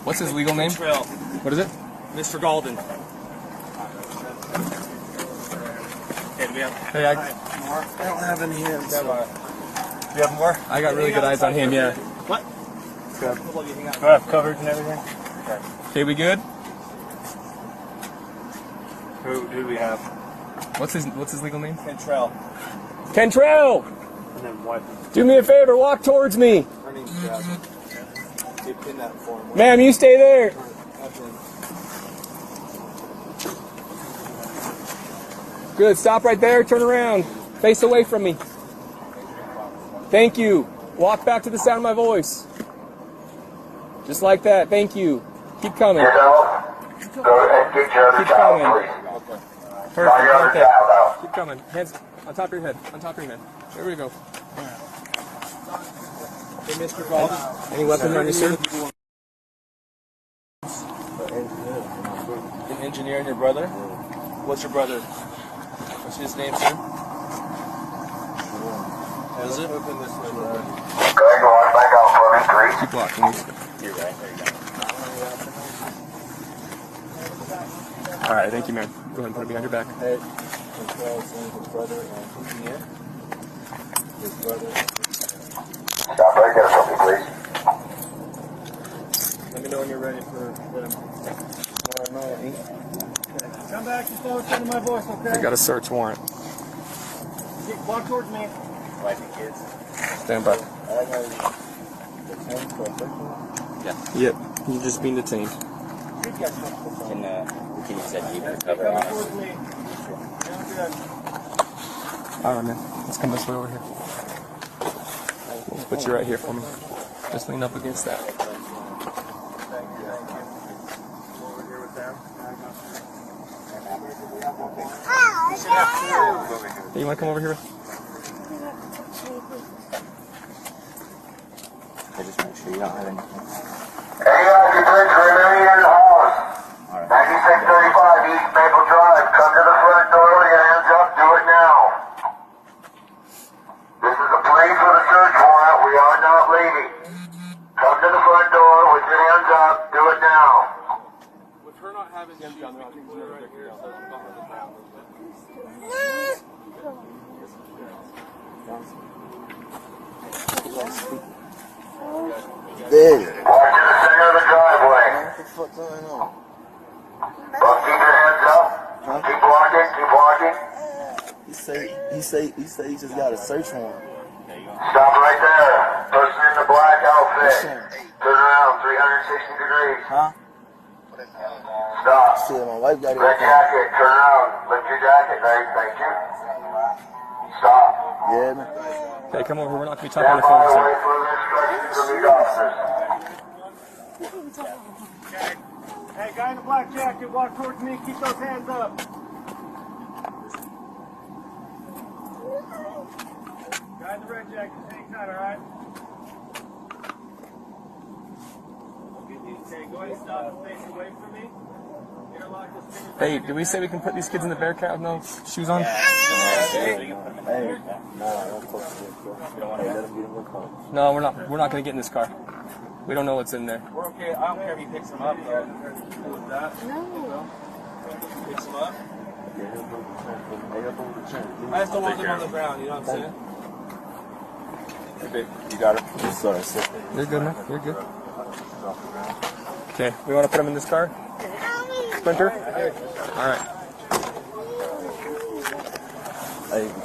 What's his legal name? Trail. What is it? Mr. Golden. Okay, do we have Hey, more? I don't have any hands. Do you have more? I got really good eyes on him, yeah. What? Good. Do I have coverage and everything? Okay, we good? Who do we have? What's his legal name? Cantrell. Cantrell! And then what? Do me a favor, walk towards me. Her name's Jasmine. You pin that for him. Ma'am, you stay there. Good, stop right there, turn around. Face away from me. Thank you. Walk back to the sound of my voice. Just like that, thank you. Keep coming. Go and get your other Keep child, coming. please. Perfect, Your other perfect. child out. Keep coming. Hands on top of your head. On top of your head. There we go. Hey, Mr. Golden. Any weapons on you, sir? An engineer and your brother? What's your brother? What's his name, sir? What is it? Go ahead and go on back out for me, please. Keep walking. You're right. There you go. All right, thank you, man. Go ahead and put it behind your back. Hey, Cantrell sends his brother and engineer. His brother. Stop right there for me, please. Let me know when you're ready for them. Come back and start listening to my voice, okay? I got a search warrant. Walk towards me. Wife and kids. Stand by. Yeah. Yep, you're just being detained. Can you set you for cover on us? All right, man. Let's come this way over here. We'll put you right here for me. Just lean up against that. Over here with them. Hey, you want to come over here? I just make sure you don't have anything. Any occupants remaining in the halls. 9635 East Maple Drive. Come to the front door with your hands up. Do it now. This is a plea for the search warrant. We are not leaving. Come to the front door with your hands up. Do it now. With her not having him done, I think we're right here. So I'm not on the ground. Big. Walk to the center of the driveway. What the fuck going on? Both keep your hands up. Keep walking. Keep walking. He say he just got a search warrant. Stop right there. Person in the black outfit. Turn around 360 degrees. Huh? Stop. Shit, my wife got it. Red jacket. Turn around. Lift your jacket. Thank you. Stop. Yeah, man. Okay, come over. We're not going to be talking on Stand the phone, by. sir. Wait for the instructions from the officers. Hey, guy in the black jacket, walk towards me. Keep those hands up. Guy in the red jacket, hang tight, all right? Okay, go ahead and stop and face away from me. Interlock those fingers. Hey, did we say we can put these kids in the bear cat with no shoes on? Hey, nah, don't fuck with it, bro. You don't want to let him get in the car. No, we're not. We're not going to get in this car. We don't know what's in there. We're okay. I don't care if he picks them up, though. Cool with that? No. Picks them up? Yeah, he'll hold the chain. Hey, he'll hold the chain. I just don't want them on the ground, you know what I'm saying? You got it? Sorry, sir. You're good, man. You're good. Okay, we want to put them in this car? Sprinter? All right. Hey, the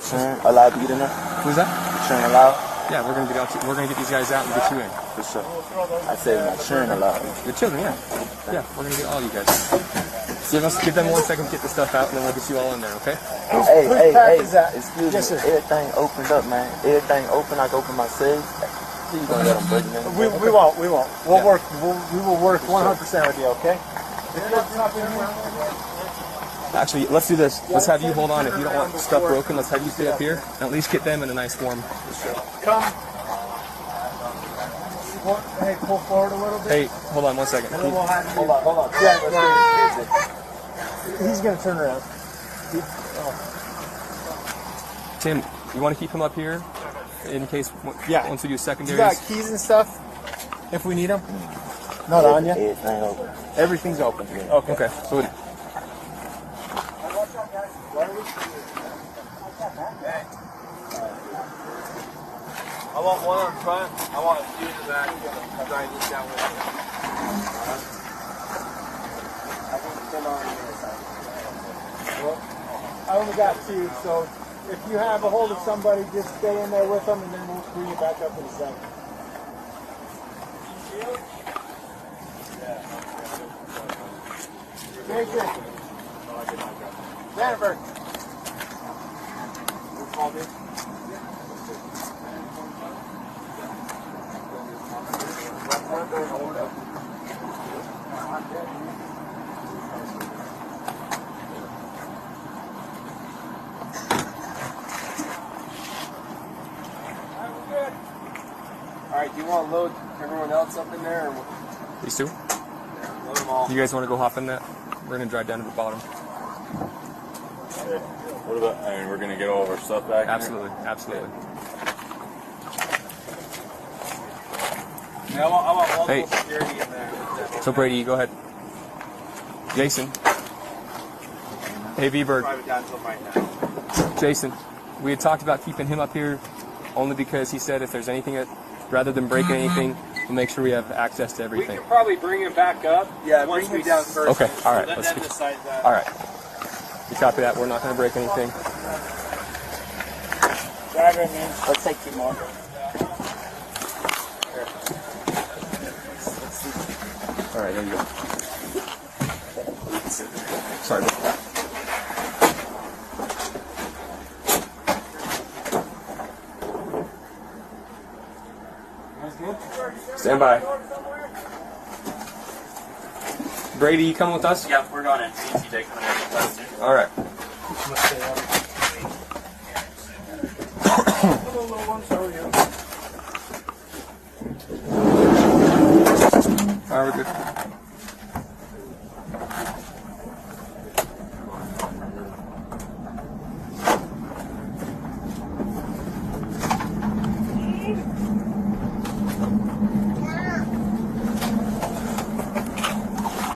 chain allowed to get in there? Who's that? The chain allowed? Yeah, we're gonna get these guys out and get you in. For sure. I said my chain allowed. Your children, yeah. Yeah, we're gonna get all you guys. So give them 1 second to get the stuff out, and then we'll get you all in there, okay? Hey, excuse me. Everything opened up, man. Everything open. I can open my safe. You gonna let them break it in? We won't. We will work 100% with you, okay? Actually, let's do this. Let's have you hold on. If you don't want stuff broken, let's have you stay up here and at least get them in a nice form. Come. Hey, pull forward a little bit. Hey, hold on 1 second. Hold on. He's gonna turn around. Tim, you want to keep him up here in case once we do You secondaries? got keys and stuff if we need them. Not on you? Everything open. Everything's open. Yeah. Okay. So I want one up front. I want a few in the back. I'm trying this down with I only got two, so if you have a hold of somebody, just stay in there with them, and then we'll bring you back up in a second. Jason. Jennifer. Alright, do you want to load everyone else up in there? Or these two. load them all? You guys want to go hop in that? We're gonna drive down to the bottom. What about, I mean, we're going to get all of our stuff back Absolutely, absolutely. Yeah, I want multiple Hey. security in there. So Brady, go ahead. Jason. Hey V-Bird. Private down until right now. Jason, we had talked about keeping him up here only because he said if there's anything that, rather than breaking anything, we'll make sure we have access to We everything. can probably bring him back up. Yeah, once bring we him down first. Okay, all right, Let let's them get- decide that. All right. You copy that? We're not going to break anything. Drive in, man. Let's take two more. All right, there you go. Sorry about that. Stand by. Brady, you coming with us? Yeah, we're going in. CTJ coming in. All right. Let's stay up.